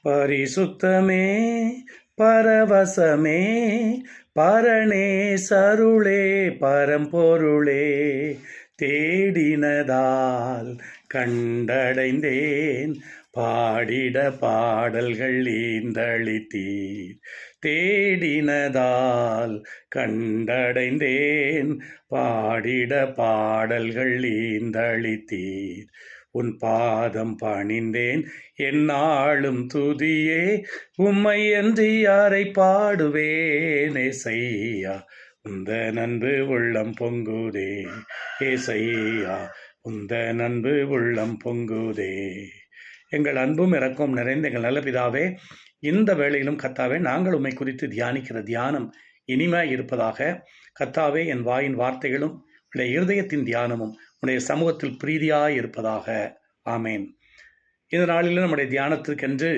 பரிசுத்தமே பரவசமே பரணே சருளே பரம்பொருளே தேடினதால் கண்டடைந்தேன் பாடிட பாடல்கள் ஈந்தளித்தீர். தேடினதால் கண்டடைந்தேன் பாடிட பாடல்கள் ஈந்தளித்தீர். உன் பாதம் பணிந்தேன் எந்நாளும் துதியே உம்மை என்று யாரை பாடுவேன் ஏசையா உந்த நன்பு உள்ளம் பொங்குதே. ஏசையா உந்த நன்பு உள்ளம் பொங்குதே. எங்கள் அன்பும் இரக்கம் நிறைந்த எங்கள் நல்ல பிதாவே, இந்த வேளையிலும் கர்த்தாவே நாங்கள் உம்மை குறித்து தியானிக்கிற தியானம் இனிமையாக இருப்பதாக. கர்த்தாவே, என் வாயின் வார்த்தைகளும் உடைய இருதயத்தின் தியானமும் உடைய சமூகத்தில் பிரீதியாய் இருப்பதாக. ஆமேன். இந்த நாளில் நம்முடைய தியானத்திற்கென்று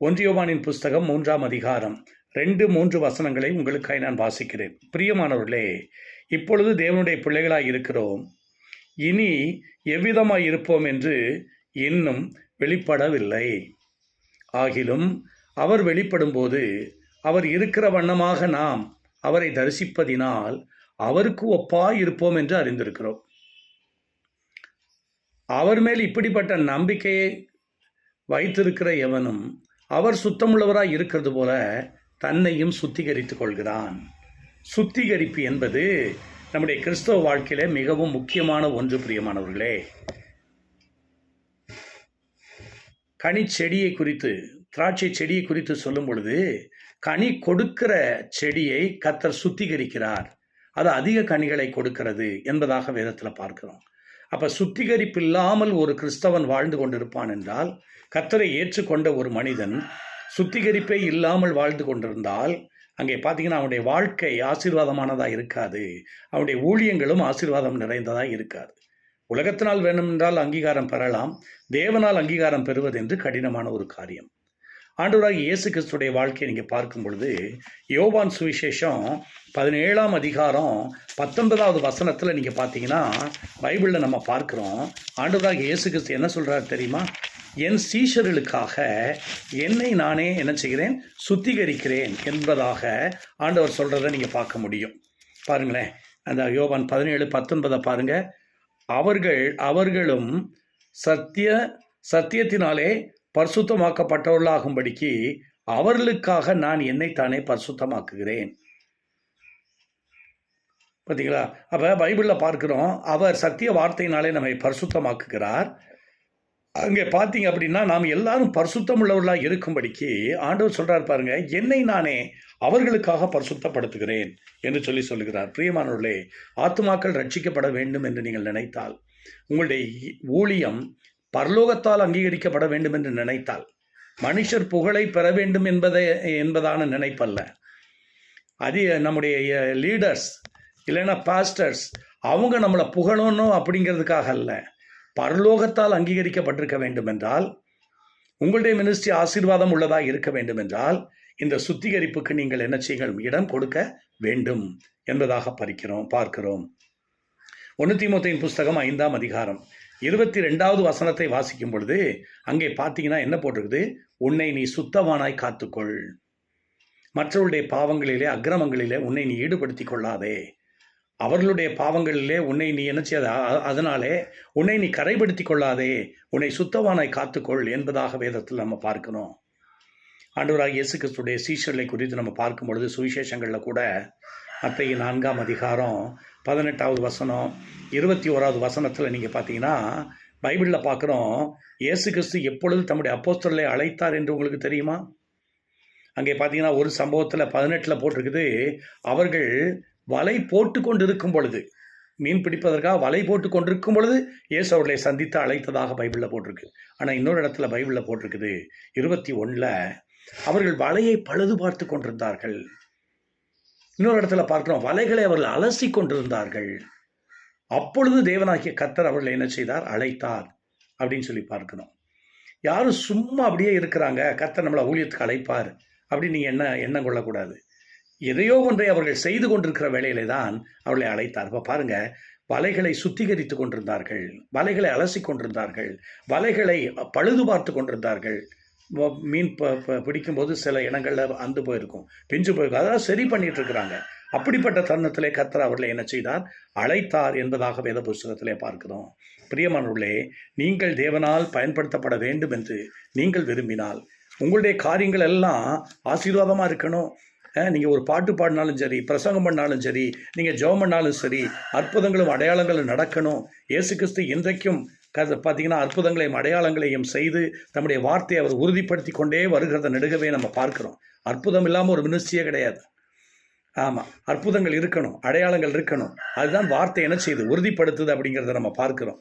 1 யோவானின் புஸ்தகம் 3ஆம் அதிகாரம் 2-3 வசனங்களை உங்களுக்காய் நான் வாசிக்கிறேன். பிரியமானவர்களே, இப்பொழுது தேவனுடைய பிள்ளைகளாய் இருக்கிறோம், இனி எவ்விதமாய் இருப்போம் என்று இன்னும் வெளிப்படவில்லை. ஆகிலும் அவர் வெளிப்படும்போது அவர் இருக்கிற வண்ணமாக நாம் அவரை தரிசிப்பதினால் அவருக்கு ஒப்பாய் இருப்போம் என்று அறிந்திருக்கிறோம். அவர் மேல் இப்படிப்பட்ட நம்பிக்கையை வைத்திருக்கிற எவனும் அவர் சுத்தமுள்ளவராய் இருக்கிறது போல தன்னையும் சுத்திகரித்துக் கொள்கிறான். சுத்திகரிப்பு என்பது நம்முடைய கிறிஸ்தவ வாழ்க்கையில மிகவும் முக்கியமான ஒன்று. பிரியமானவர்களே, கனி செடியை குறித்து, திராட்சை செடியை குறித்து சொல்லும் பொழுது, கனி கொடுக்கிற செடியை கர்த்தர் சுத்திகரிக்கிறார், அது அதிக கனிகளை கொடுக்கிறது என்பதாக வேதத்தில் பார்க்கிறோம். அப்போ சுத்திகரிப்பு இல்லாமல் ஒரு கிறிஸ்தவன் வாழ்ந்து கொண்டிருப்பான் என்றால், கர்த்தரை ஏற்றுக்கொண்ட ஒரு மனிதன் சுத்திகரிப்பே இல்லாமல் வாழ்ந்து கொண்டிருந்தால், அங்கே பார்த்தீங்கன்னா அவனுடைய வாழ்க்கை ஆசீர்வாதமானதாக இருக்காது, அவனுடைய ஊழியங்களும் ஆசீர்வாதம் நிறைந்ததாக இருக்காது. உலகத்தினால் வேண்டுமென்றால் அங்கீகாரம் பெறலாம், தேவனால் அங்கீகாரம் பெறுவது என்று கடினமான ஒரு காரியம். ஆண்டவராகிய இயேசு கிறிஸ்துடைய வாழ்க்கையை நீங்கள் பார்க்கும் பொழுது, யோவான் சுவிசேஷம் 17ஆம் அதிகாரம் 19வது வசனத்தில் நீங்கள் பார்த்தீங்கன்னா பைபிளில் நம்ம பார்க்குறோம், ஆண்டவராகிய இயேசு கிறிஸ்து என்ன சொல்கிறார் தெரியுமா? என் சீஷர்களுக்காக என்னை நானே என்ன செய்கிறேன், சுத்திகரிக்கிறேன் என்பதாக ஆண்டவர் சொல்கிறத நீங்கள் பார்க்க முடியும். பாருங்களேன், அந்த யோவான் 17:19 பாருங்கள். அவர்களும் சத்தியத்தினாலே பரிசுத்தமாக்கப்பட்டவர்களாகும்படிக்கு அவர்களுக்காக நான் என்னைத்தானே பரிசுத்தமாக்குகிறேன். பார்த்தீங்களா? அப்போ பைபிளில் பார்க்கிறோம், அவர் சத்திய வார்த்தையினாலே நம்மை பரிசுத்தமாக்குகிறார். அங்கே பார்த்தீங்க அப்படின்னா நாம் எல்லாரும் பரிசுத்தம் உள்ளவர்களாக இருக்கும்படிக்கு ஆண்டவர் சொல்கிறார் பாருங்க, என்னை நானே அவர்களுக்காக பரிசுத்தப்படுத்துகிறேன் என்று சொல்லுகிறார். பிரியமானவர்களே, ஆத்துமாக்கள் ரட்சிக்கப்பட வேண்டும் என்று நீங்கள் நினைத்தால், உங்களுடைய ஊழியம் பரலோகத்தால் அங்கீகரிக்கப்பட வேண்டும் என்று நினைத்தால், மனுஷர் புகழை பெற வேண்டும் என்பதான நினைப்பல்ல, அது நம்முடைய லீடர்ஸ் இல்லைன்னா பாஸ்டர்ஸ் அவங்க நம்மளை புகழணும் அப்படிங்கிறதுக்காக அல்ல, பரலோகத்தால் அங்கீகரிக்கப்பட்டிருக்க வேண்டும் என்றால், உங்களுடைய மினிஸ்ட்ரி ஆசீர்வாதம் உள்ளதாக இருக்க வேண்டும் என்றால், இந்த சுத்திகரிப்புக்கு நீங்கள் என்ன செய்யணும், இடம் கொடுக்க வேண்டும் என்பதாக பார்க்கிறோம். 1 தீமோத்தேயின் புஸ்தகம் 5ஆம் அதிகாரம் 22வது வசனத்தை வாசிக்கும் பொழுது அங்கே பார்த்தீங்கன்னா என்ன போட்டிருக்குது? உன்னை நீ சுத்தவானாய் காத்துக்கொள், மற்றவருடைய பாவங்களிலே அக்கிரமங்களிலே உன்னை நீ ஈடுபடுத்தி கொள்ளாதே, அவர்களுடைய பாவங்களிலே உன்னை நீ என்ன செய்யாத, அதனாலே உன்னை நீ கரைப்படுத்தி கொள்ளாதே, உன்னை சுத்தவானாய் காத்துக்கொள் என்பதாக வேதத்தில் நம்ம பார்க்கணும். ஆண்டவராகிய இயேசு கிறிஸ்துடைய சீஷர்களை குறித்து நம்ம பார்க்கும் பொழுது சுவிசேஷங்களில் கூட மத்தேயு 4ஆம் அதிகாரம் 18வது வசனம் 21வது வசனத்தில் நீங்கள் பார்த்தீங்கன்னா பைபிளில் பார்க்குறோம், இயேசு கிறிஸ்து எப்பொழுது தம்முடைய அப்போஸ்தலரை அழைத்தார் என்று உங்களுக்கு தெரியுமா? அங்கே பார்த்தீங்கன்னா ஒரு சம்பவத்தில் 18 போட்டிருக்குது, அவர்கள் வலை போட்டு கொண்டு இருக்கும் பொழுது, மீன் பிடிப்பதற்காக வலை போட்டு கொண்டிருக்கும் பொழுது இயேசு அவர்களை சந்தித்து அழைத்ததாக பைபிளில் போட்டிருக்கு. ஆனால் இன்னொரு இடத்துல பைபிளில் போட்டிருக்குது 21ல், அவர்கள் வலையை பழுது பார்த்து கொண்டிருந்தார்கள். இன்னொரு இடத்துல பார்க்கிறோம், வலைகளை அவர்கள் அலசி கொண்டிருந்தார்கள். அப்பொழுது தேவனாகிய கர்த்தர் அவர்களை என்ன செய்தார், அழைத்தார் அப்படின்னு சொல்லி பார்க்கணும். யாரும் சும்மா அப்படியே இருக்கிறாங்க, கர்த்தர் நம்மளை ஊழியத்துக்கு அழைப்பார் அப்படின்னு நீங்கள் எண்ணம் கொள்ளக்கூடாது. எதையோ ஒன்றை அவர்கள் செய்து கொண்டிருக்கிற வேளையிலே தான் அவர்களை அழைத்தார். இப்போ பாருங்க, வலைகளை சுத்திகரித்து கொண்டிருந்தார்கள், வலைகளை அலசி கொண்டிருந்தார்கள், வலைகளை பழுது பார்த்து கொண்டிருந்தார்கள். மீன் பிடிக்கும்போது சில இடங்களில் அந்து போயிருக்கும், பிஞ்சு போயிருக்கும். அதெல்லாம் சரி பண்ணிட்டு இருக்கிறாங்க. அப்படிப்பட்ட தருணத்திலே கர்த்தர் அவர்களை என்ன செய்தார்? அழைத்தார் என்பதாக வேத புஸ்தகத்திலே பார்க்கிறோம். பிரியமானவர்களே, நீங்கள் தேவனால் பயன்படுத்தப்பட வேண்டும் என்று நீங்கள் விரும்பினால், உங்களுடைய காரியங்கள் எல்லாம் ஆசீர்வாதமாக இருக்கணும். நீங்கள் ஒரு பாட்டு பாடினாலும் சரி, பிரசங்கம் பண்ணாலும் சரி, நீங்கள் ஜெபம் பண்ணாலும் சரி, அற்புதங்களும் அடையாளங்களும் நடக்கணும். இயேசு கிறிஸ்து இன்றைக்கும் பார்த்தீங்கன்னா அற்புதங்களையும் அடையாளங்களையும் செய்து தம்முடைய வார்த்தையை அவர் உறுதிப்படுத்தி கொண்டே வருகிறத நெடுகவே நம்ம பார்க்குறோம். அற்புதம் இல்லாமல் ஒரு மினிஸ்ட்ரியே கிடையாது. ஆமாம், அற்புதங்கள் இருக்கணும், அடையாளங்கள் இருக்கணும். அதுதான் வார்த்தை என்ன செய்யுது? உறுதிப்படுத்துது அப்படிங்கிறத நம்ம பார்க்குறோம்.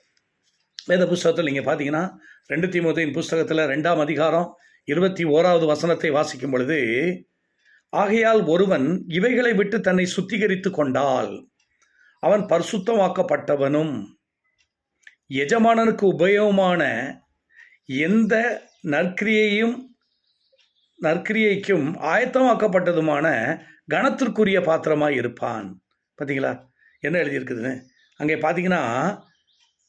வேத புஸ்தகத்தில் நீங்கள் பார்த்தீங்கன்னா 2 தீமோத்தேயுவின் புஸ்தகத்தில் 2ஆம் அதிகாரம் 21வது வசனத்தை வாசிக்கும் பொழுது, ஆகையால் ஒருவன் இவைகளை விட்டு தன்னை சுத்திகரித்து கொண்டால் அவன் பரிசுத்தமாக்கப்பட்டவனும் எஜமானனுக்கு உபயோகமான எந்த நற்கிரியைக்கும் ஆயத்தமாக்கப்பட்டதுமான கனத்திற்குரிய பாத்திரமாக இருப்பான். பார்த்தீங்களா என்ன எழுதியிருக்குதுன்னு? அங்கே பார்த்தீங்கன்னா,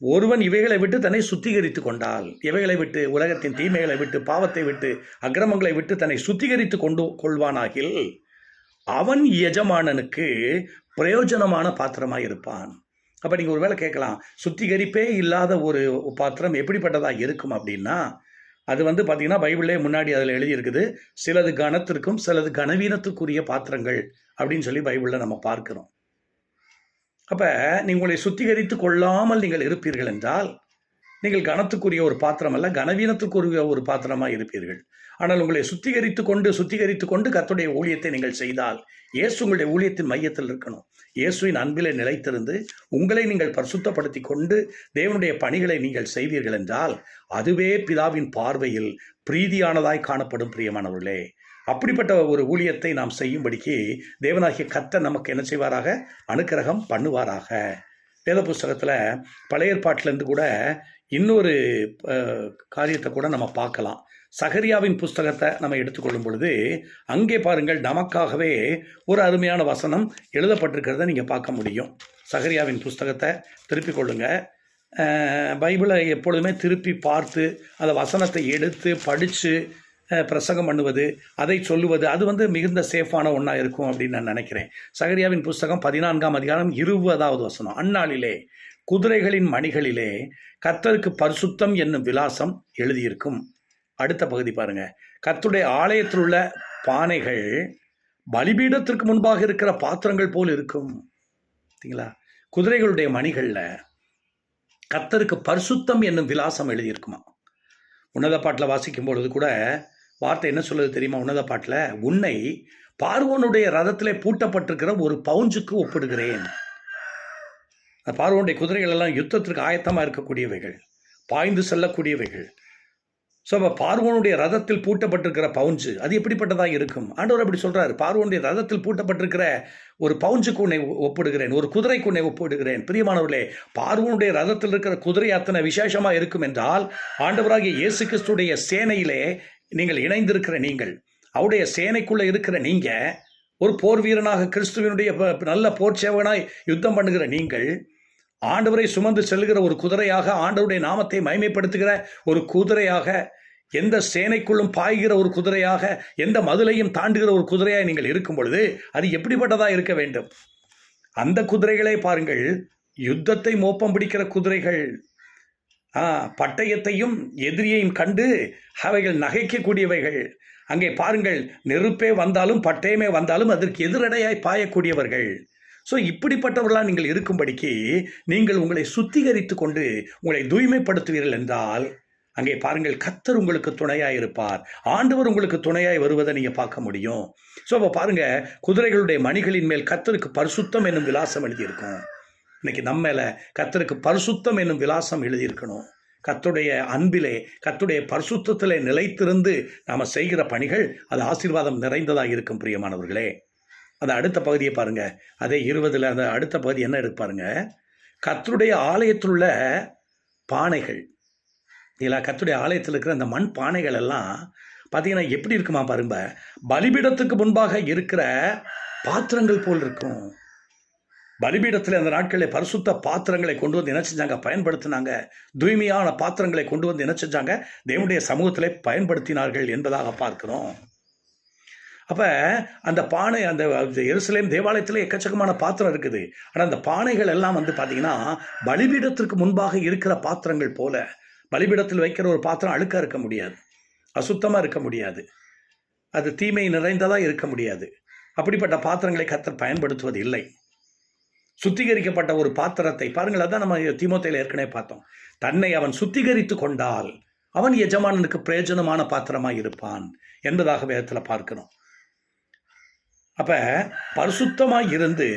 ஒருவன் இவைகளை விட்டு தன்னை சுத்திகரித்து கொண்டால், இவைகளை விட்டு, உலகத்தின் தீமைகளை விட்டு, பாவத்தை விட்டு, அக்கிரமங்களை விட்டு தன்னை சுத்திகரித்து கொள்வானாகில் அவன் எஜமானனுக்கு பிரயோஜனமான பாத்திரமாக இருப்பான். அப்போ நீங்கள் ஒரு வேளை கேட்கலாம், சுத்திகரிப்பே இல்லாத ஒரு பாத்திரம் எப்படிப்பட்டதாக இருக்கும் அப்படின்னா, அது பார்த்தீங்கன்னா பைபிளே முன்னாடி அதில் எழுதியிருக்குது, சிலது கனத்திற்கும் சிலது கனவீனத்துக்குரிய பாத்திரங்கள் அப்படின்னு சொல்லி பைபிளில் நம்ம பார்க்கிறோம். அப்போ நீங்கள் உங்களை சுத்திகரித்து கொள்ளாமல் நீங்கள் இருப்பீர்கள் என்றால், நீங்கள் கனத்துக்குரிய ஒரு பாத்திரம் அல்ல, கனவீனத்துக்குரிய ஒரு பாத்திரமாக இருப்பீர்கள். ஆனால் உங்களை சுத்திகரித்து கொண்டு கர்த்தருடைய ஊழியத்தை நீங்கள் செய்தால், இயேசு உங்களுடைய ஊழியத்தின் மையத்தில் இருக்கணும். இயேசுவின் அன்பிலே நிலைத்திருந்து உங்களை நீங்கள் பரிசுத்தப்படுத்தி கொண்டு தேவனுடைய பணிகளை நீங்கள் செய்வீர்கள் என்றால், அதுவே பிதாவின் பார்வையில் பிரீதியானதாய் காணப்படும். பிரியமானவர்களே, அப்படிப்பட்ட ஒரு ஊழியத்தை நாம் செய்யும்படிக்கு தேவனாகிய கர்த்தர் நமக்கு என்ன செய்வாராக? அனுக்கிரகம் பண்ணுவாராக. வேத புஸ்தகத்தில் பழைய ஏற்பாட்டிலேருந்து கூட இன்னொரு காரியத்தை கூட நம்ம பார்க்கலாம். சகரியாவின் புஸ்தகத்தை நம்ம எடுத்துக்கொள்ளும் பொழுது அங்கே பாருங்கள், நமக்காகவே ஒரு அருமையான வசனம் எழுதப்பட்டிருக்கிறத நீங்கள் பார்க்க முடியும். சகரியாவின் புஸ்தகத்தை திருப்பிக் கொள்ளுங்கள். பைபிளை எப்பொழுதுமே திருப்பி பார்த்து அந்த வசனத்தை எடுத்து படித்து பிரசங்கம் பண்ணுவது, அதை சொல்லுவது, அது மிகுந்த சேஃபான ஒன்றா இருக்கும் அப்படின்னு நான் நினைக்கிறேன். சகரியாவின் புஸ்தகம் 14ஆம் அதிகாரம் 20வது வசனம், அந்நாளிலே குதிரைகளின் மணிகளிலே கர்த்தருக்கு பரிசுத்தம் என்னும் விலாசம் எழுதியிருக்கும். அடுத்த பகுதி பாருங்க, கர்த்தருடைய ஆலயத்தில் உள்ள பானைகள் பலிபீடத்திற்கு முன்பாக இருக்கிற பாத்திரங்கள் போல் இருக்கும். சரிங்களா? குதிரைகளுடைய மணிகளில் கர்த்தருக்கு பரிசுத்தம் என்னும் விலாசம் எழுதியிருக்குமா. உன்னத பாட்டில் வாசிக்கும் பொழுது கூட வார்த்தை என்ன சொல்லுது தெரியுமா? உன்னத பாட்டில், உன்னை பார்வோனுடைய ரதத்திலே பூட்டப்பட்டிருக்கிற ஒரு பவுஞ்சுக்கு ஒப்பிடுகிறேன். பார்வோனுடைய குதிரைகள் எல்லாம் யுத்தத்திற்கு ஆயத்தமாக இருக்கக்கூடியவைகள், பாய்ந்து செல்லக்கூடியவைகள். ஸோ அப்போ பார்வோனுடைய ரதத்தில் பூட்டப்பட்டிருக்கிற பவுஞ்சு அது எப்படிப்பட்டதாக இருக்கும்? ஆண்டவர் அப்படி சொல்கிறார், பார்வோனுடைய ரதத்தில் பூட்டப்பட்டிருக்கிற ஒரு பவுஞ்சுக்கு உன்னை ஒப்பிடுகிறேன், ஒரு குதிரைக்கு உன்னை ஒப்பிடுகிறேன். பிரியமானவர்களே, பார்வோனுடைய ரதத்தில் இருக்கிற குதிரை அத்தனை விசேஷமாக இருக்கும் என்றால், ஆண்டவராகிய இயேசு கிறிஸ்துடைய சேனையிலே நீங்கள் இணைந்திருக்கிற நீங்கள், அவருடைய சேனைக்குள்ளே இருக்கிற நீங்கள், ஒரு போர் வீரனாக கிறிஸ்துவனுடைய நல்ல போர் சேவகனாய் யுத்தம் பண்ணுகிற நீங்கள், ஆண்டவரை சுமந்து செல்கிற ஒரு குதிரையாக, ஆண்டவருடைய நாமத்தை மகிமைப்படுத்துகிற ஒரு குதிரையாக, எந்த சேனைக்குள்ளும் பாய்கிற ஒரு குதிரையாக, எந்த மதுளையும் தாண்டுகிற ஒரு குதிரையாக நீங்கள் இருக்கும் பொழுது அது எப்படிப்பட்டதாக இருக்க வேண்டும்? அந்த குதிரைகளை பாருங்கள், யுத்தத்தை மோப்பம் பிடிக்கிற குதிரைகள், பட்டயத்தையும் எதிரியையும் கண்டு அவைகள் நகைக்கக்கூடியவைகள். அங்கே பாருங்கள், நெருப்பே வந்தாலும் பட்டயமே வந்தாலும் அதற்கு எதிரடையாய் பாயக்கூடியவர்கள். ஸோ இப்படிப்பட்டவர்களாக நீங்கள் இருக்கும்படிக்கு நீங்கள் உங்களை சுத்திகரித்து கொண்டு உங்களை தூய்மைப்படுத்துவீர்கள் என்றால், அங்கே பாருங்கள், கர்த்தர் உங்களுக்கு துணையாக இருப்பார். ஆண்டவர் உங்களுக்கு துணையாய் வருவதை நீங்கள் பார்க்க முடியும். ஸோ அப்போ பாருங்கள், குதிரைகளுடைய மணிகளின் மேல் கர்த்தருக்கு பரிசுத்தம் என்னும் விலாசம் எழுதியிருக்கும். இன்னைக்கு நம்ம மேலே கர்த்தருக்கு பரிசுத்தம் என்னும் விலாசம் எழுதியிருக்கணும். கர்த்தருடைய அன்பிலே, கர்த்தருடைய பரிசுத்தத்திலே நிலைத்திருந்து நாம் செய்கிற பணிகள் அது ஆசீர்வாதம் நிறைந்ததாக இருக்கும். பிரியமானவர்களே, அந்த அடுத்த பகுதியை பாருங்க, அதே 20ல் அந்த அடுத்த பகுதி என்ன இருக்கு பாருங்க, கர்த்தருடைய ஆலயத்தில் உள்ள பானைகள். இதில் கர்த்தருடைய ஆலயத்தில் இருக்கிற அந்த மண் பானைகள் எல்லாம் பார்த்தீங்கன்னா எப்படி இருக்குமா பாருங்க, பலிபீடத்துக்கு முன்பாக இருக்கிற பாத்திரங்கள் போல் இருக்கும். பலிபீடத்தில் அந்த நாட்களில் பரிசுத்த பாத்திரங்களை கொண்டு வந்து என்ன செஞ்சாங்க? பயன்படுத்தினாங்க. தூய்மையான பாத்திரங்களை கொண்டு வந்து என்ன செஞ்சாங்க? தேவனுடைய சமூகத்திலே பயன்படுத்தினார்கள் என்பதாக பார்க்கிறோம். அப்போ அந்த பானை, அந்த எருசலேம் தேவாலயத்தில் எக்கச்சக்கமான பாத்திரம் இருக்குது. ஆனால் அந்த பானைகள் எல்லாம் வந்து பார்த்தீங்கன்னா பலிபீடத்திற்கு முன்பாக இருக்கிற பாத்திரங்கள் போல. பலிபீடத்தில் வைக்கிற ஒரு பாத்திரம் அழுக்காக இருக்க முடியாது, அசுத்தமாக இருக்க முடியாது, அது தீமை நிறைந்ததாக இருக்க முடியாது. அப்படிப்பட்ட பாத்திரங்களை கர்த்தர் பயன்படுத்துவது இல்லை. சுத்திகரிக்கப்பட்ட ஒரு பாத்திரத்தை பாருங்கள். அதான் நம்ம தீமோத்தேயுல ஏற்கனவே பார்த்தோம். தன்னை அவன் சுத்திகரித்து கொண்டால் அவன் எஜமானனுக்கு பிரயோஜனமான பாத்திரமாக இருப்பான் என்பதாக வேதத்தில் பார்க்கிறோம். அப்போ பரிசுத்தமாக இருந்து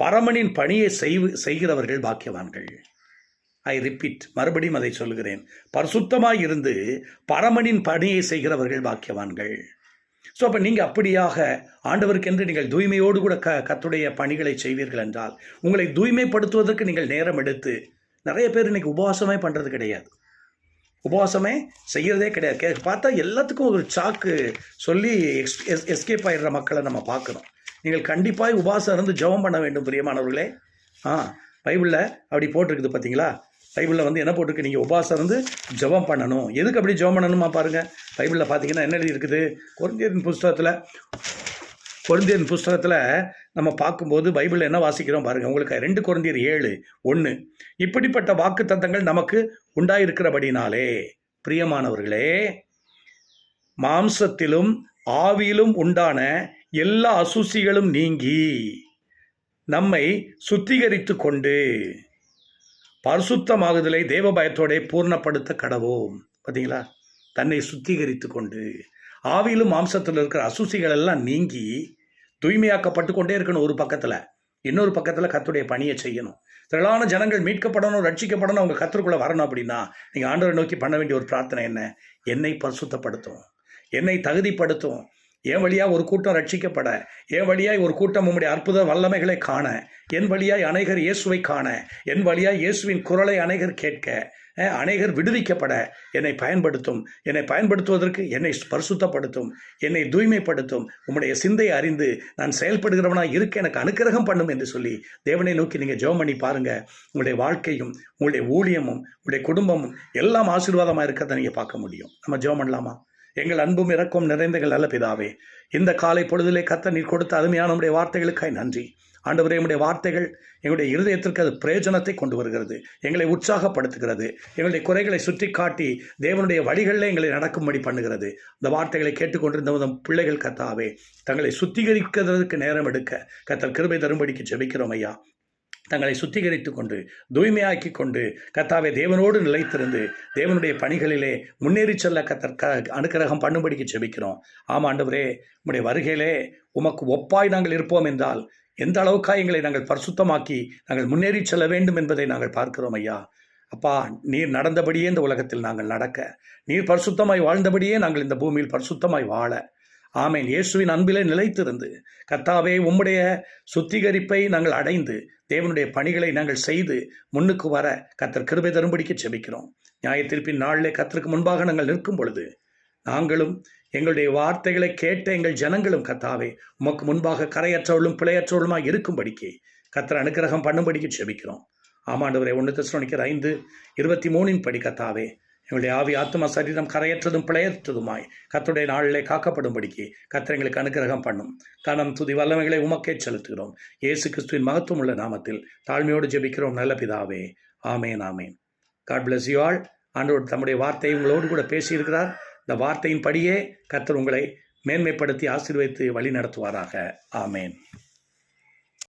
பரமனின் பணியை செய்கிறவர்கள் பாக்கியவான்கள். ஐ ரிப்பீட், மறுபடியும் அதை சொல்கிறேன். பரிசுத்தமாக இருந்து பரமனின் பணியை செய்கிறவர்கள் பாக்கியவான்கள். ஸோ அப்போ நீங்கள் அப்படியாக ஆண்டவருக்கென்று நீங்கள் தூய்மையோடு கூட கர்த்தருடைய பணிகளை செய்வீர்கள் என்றால் உங்களை தூய்மைப்படுத்துவதற்கு நீங்கள் நேரம் எடுத்து, நிறைய பேர் இன்றைக்கி உபவாசமே பண்ணுறது கிடையாது, உபவாசமே செய்கிறதே கிடையாது. பார்த்தா எல்லாத்துக்கும் ஒரு சாக்கு சொல்லி எஸ்கேப் ஆகிடுற மக்களை நம்ம பார்க்குறோம். நீங்கள் கண்டிப்பாக உபவாசம் இருந்து ஜெபம் பண்ண வேண்டும் பிரியமானவர்களே. பைபிளில் அப்படி போட்டிருக்குது பார்த்தீங்களா? பைபிளில் வந்து என்ன போட்டிருக்கு? நீங்கள் உபவாசம் இருந்து ஜெபம் பண்ணணும். எதுக்கு அப்படி ஜெபம் பண்ணணுமா பாருங்கள். பைபிளில் பார்த்தீங்கன்னா என்ன எழுதி இருக்குது? கொரிந்தியரின் புஸ்தகத்தில் நம்ம பார்க்கும்போது பைபிளில் என்ன வாசிக்கிறோம் பாருங்கள். உங்களுக்கு 2 கொரிந்தியர் 7:1, இப்படிப்பட்ட வாக்கு தத்தங்கள் நமக்கு உண்டாயிருக்கிறபடினாலே பிரியமானவர்களே, மாம்சத்திலும் ஆவியிலும் உண்டான எல்லா அசுசிகளும் நீங்கி நம்மை சுத்திகரித்து கொண்டு பரிசுத்தமாகுதலை தேவ பயத்தோட பூர்ணப்படுத்த கடவோம். பார்த்தீங்களா? தன்னை சுத்திகரித்து கொண்டு ஆவியிலும் மாம்சத்தில் இருக்கிற அசுசிகள் எல்லாம் நீங்கி தூய்மையாக்கப்பட்டு கொண்டே இருக்கணும். ஒரு பக்கத்தில், இன்னொரு பக்கத்தில் கர்த்தருடைய பணியை செய்யணும். திரளான ஜனங்கள் மீட்கப்படணும், ரட்சிக்கப்படணும், அவங்க கர்த்தருக்குள்ளே வரணும். அப்படின்னா நீங்கள் ஆண்டவரை நோக்கி பண்ண வேண்டிய ஒரு பிரார்த்தனை என்ன? என்னை பரிசுத்தப்படுத்தும், என்னை தகுதிப்படுத்தும். என் வழியாக ஒரு கூட்டம் ரட்சிக்கப்பட, என் வழியாய் ஒரு கூட்டம் உம்முடைய அற்புத வல்லமைகளை காண, என் வழியாய் அநேகர் இயேசுவை காண, என் வழியாய் இயேசுவின் குரலை அநேகர் கேட்க, அநேகர் விடுவிக்கப்பட என்னை பயன்படுத்தும். என்னை பயன்படுத்துவதற்கு என்னை பரிசுத்தப்படுத்தும், என்னை தூய்மைப்படுத்தும். உம்முடைய சிந்தையை அறிந்து நான் செயல்படுகிறவனாக இருக்க எனக்கு அனுக்கிரகம் பண்ணும் என்று சொல்லி தேவனை நோக்கி நீங்கள் ஜெபம் பண்ணி பாருங்கள். உங்களுடைய வாழ்க்கையும் உங்களுடைய ஊழியமும் உங்களுடைய குடும்பமும் எல்லாம் ஆசீர்வாதமாக இருக்கிறத நீங்கள் பார்க்க முடியும். நம்ம ஜெபம் பண்ணலாமா? எங்கள் அன்பும் இரக்கம் நிறைந்தகள் நல்ல பிதாவே, இந்த காலை பொழுதிலே கர்த்தர் நீர் கொடுத்த அருமையான நம்முடைய வார்த்தைகளுக்காய் நன்றி. ஆண்டவரே, நம்முடைய வார்த்தைகள் எங்களுடைய இருதயத்திற்கு அது பிரயோஜனத்தை கொண்டு வருகிறது, எங்களை உற்சாகப்படுத்துகிறது, எங்களுடைய குறைகளை சுற்றி காட்டி தேவனுடைய வழிகளில் எங்களை நடக்கும்படி பண்ணுகிறது. இந்த வார்த்தைகளை கேட்டுக்கொண்டிருந்த பிள்ளைகள் கர்த்தாவே தங்களை சுத்திகரிக்கிறதுக்கு நேரம் எடுக்க கர்த்தர் கிருபை தரும்படிக்கு ஜெபிக்கிறோம் ஐயா. தங்களை சுத்திகரித்து கொண்டு தூய்மையாக்கி கொண்டு கர்த்தாவே தேவனோடு நிலைத்திருந்து தேவனுடைய பணிகளிலே முன்னேறி செல்ல கர்த்தர் அனுக்கிரகம் பண்ணும்படிக்கு ஜெபிக்கிறோம். ஆண்டவரே, உம்முடைய வருகையிலே உமக்கு ஒப்பாய் நாங்கள் இருப்போம் என்றால் எந்த அளவுக்காக எங்களை நாங்கள் பரிசுத்தமாக்கி நாங்கள் முன்னேறி செல்ல வேண்டும் என்பதை நாங்கள் பார்க்கிறோம் ஐயா. அப்பா, நீர் நடந்தபடியே இந்த உலகத்தில் நாங்கள் நடக்க, நீர் பரிசுத்தமாய் வாழ்ந்தபடியே நாங்கள் இந்த பூமியில் பரிசுத்தமாய் வாழ, ஆமேன், இயேசுவின் அன்பிலே நிலைத்திருந்து கர்த்தாவே உம்முடைய சுத்திகரிப்பை நாங்கள் அடைந்து தேவனுடைய பணிகளை நாங்கள் செய்து முன்னுக்கு வர கர்த்தர் கிருபை தரும்படிக்கு ஜெபிக்கிறோம். நியாயத்தீர்ப்பின் நாளிலே கர்த்தருக்கு முன்பாக நாங்கள் நிற்கும் பொழுது நாங்களும் எங்களுடைய வார்த்தைகளை கேட்ட எங்கள் ஜனங்களும் கர்த்தாவே உமக்கு முன்பாக கரையற்றவர்களும் பிழையற்றவர்களுமாக இருக்கும்படிக்கு கர்த்தர் அனுக்கிரகம் பண்ணும்படிக்கு ஜெபிக்கிறோம். ஆமாண்டவரே, 1 தெசலோனிக்கர் 5:23 படி கர்த்தாவே எங்களுடைய ஆவி ஆத்மா சரீரம் கரையற்றதும் பிழையற்றதுமாய் கர்த்தருடைய நாளிலே காக்கப்படும்படிக்கு கர்த்தர் எங்களுக்கு அனுக்கிரகம் பண்ணும். கனம் துதி வல்லமைகளை உமக்கே செலுத்துகிறோம். இயேசு கிறிஸ்துவின் மகத்துவம் உள்ள நாமத்தில் தாழ்மையோடு ஜெபிக்கிறோம் நல்ல பிதாவே. ஆமேன், ஆமேன். God bless you all. ஆண்டவர் தம்முடைய வார்த்தையை உங்களோடு கூட பேசியிருக்கிறார். இந்த வார்த்தையின் படியே கர்த்தர் உங்களை மேன்மைப்படுத்தி ஆசீர்வதித்து வழி நடத்துவாராக. ஆமேன்.